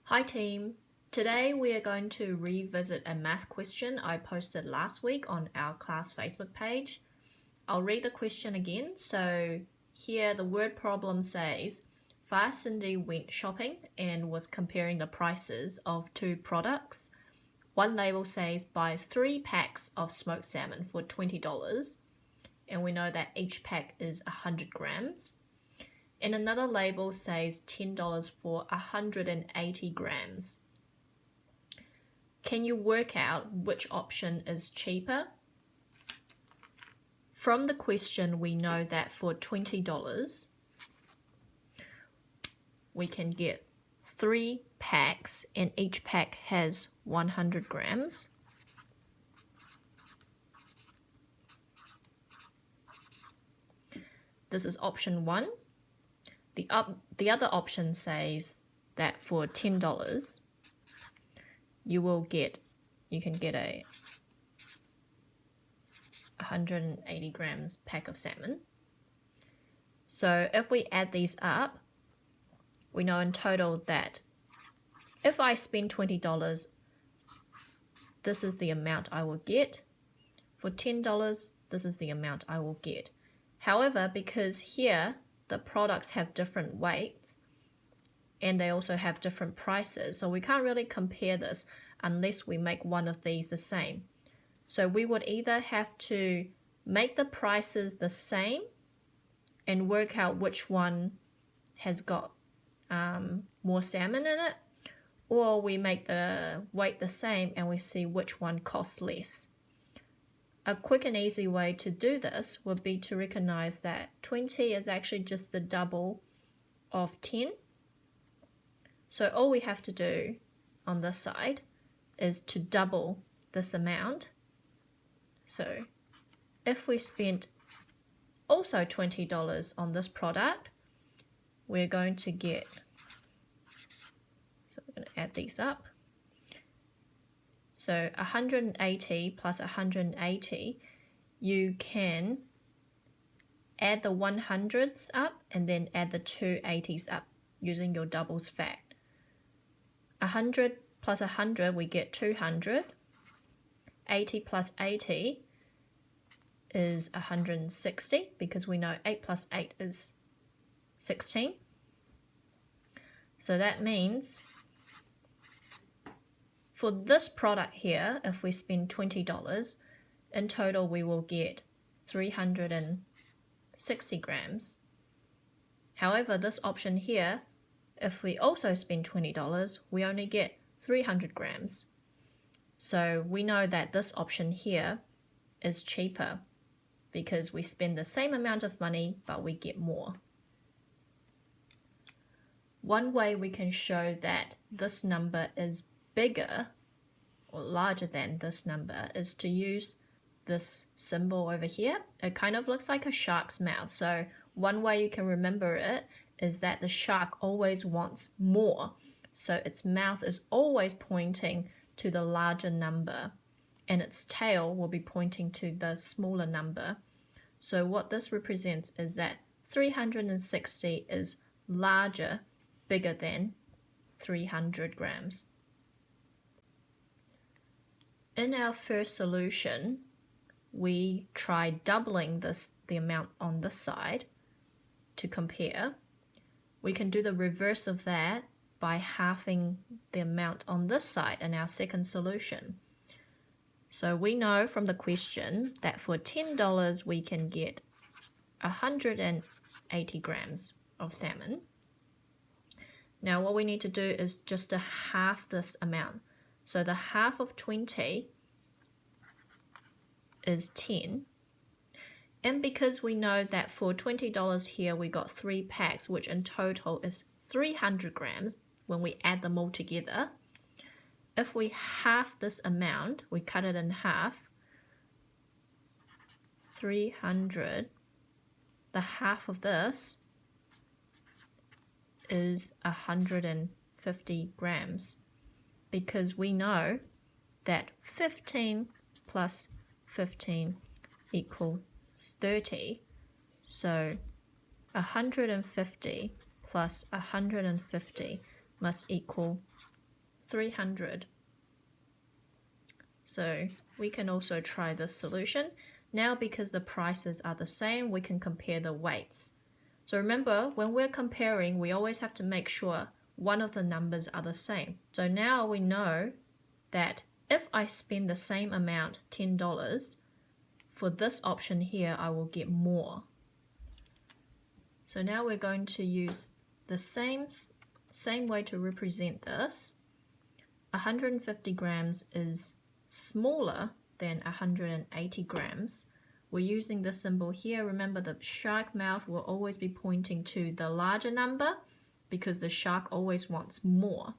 Hi team! Today we are going to revisit a math question I posted last week on our class Facebook page. I'll read the question again. So here the word problem says, Fire Cindy went shopping and was comparing the prices of two products. One label says buy 3 packs of smoked salmon for $20, and we know that each pack is 100 grams. And another label says $10 for 180 grams. Can you work out which option is cheaper? From the question, we know that for $20, we can get 3 packs and each pack has 100 grams. This is option 1. The other option says that for $10, you can get a 180 grams pack of salmon. So if we add these up, we know in total that if I spend $20, this is the amount I will get. For $10, this is the amount I will get. However, because here the products have different weights and they also have different prices, so we can't really compare this unless we make one of these the same. So we would either have to make the prices the same and work out which one has got more salmon in it, or we make the weight the same and we see which one costs less. A quick and easy way to do this would be to recognize that 20 is actually just the double of 10. So all we have to do on this side is to double this amount. So if we spent also $20 on this product, we're going to get, so we're going to add these up. So 180 plus 180, you can add the 100s up and then add the 280s up using your doubles fact. 100 plus 100, we get 200. 80 plus 80 is 160 because we know 8 plus 8 is 16. So that means for this product here, if we spend $20, in total we will get 360 grams. However, this option here, if we also spend $20, we only get 300 grams. So we know that this option here is cheaper because we spend the same amount of money, but we get more. One way we can show that this number is bigger or larger than this number is to use this symbol over here. It kind of looks like a shark's mouth. So one way you can remember it is that the shark always wants more. So its mouth is always pointing to the larger number and its tail will be pointing to the smaller number. So what this represents is that 360 is larger, bigger than 300 grams. In our first solution, we tried doubling the amount on this side to compare. We can do the reverse of that by halving the amount on this side in our second solution. So we know from the question that for $10 we can get 180 grams of salmon. Now what we need to do is just to half this amount. So the half of 20 is 10. And because we know that for $20 here we got 3 packs, which in total is 300 grams when we add them all together, if we half this amount, we cut it in half, 300, the half of this is 150 grams. Because we know that 15 plus 15 equals 30. So 150 plus 150 must equal 300. So we can also try this solution. Now, because the prices are the same, we can compare the weights. So remember, when we're comparing, we always have to make sure one of the numbers are the same. So now we know that if I spend the same amount, $10, for this option here, I will get more. So now we're going to use the same way to represent this. 150 grams is smaller than 180 grams. We're using this symbol here. Remember, the shark mouth will always be pointing to the larger number because the shark always wants more.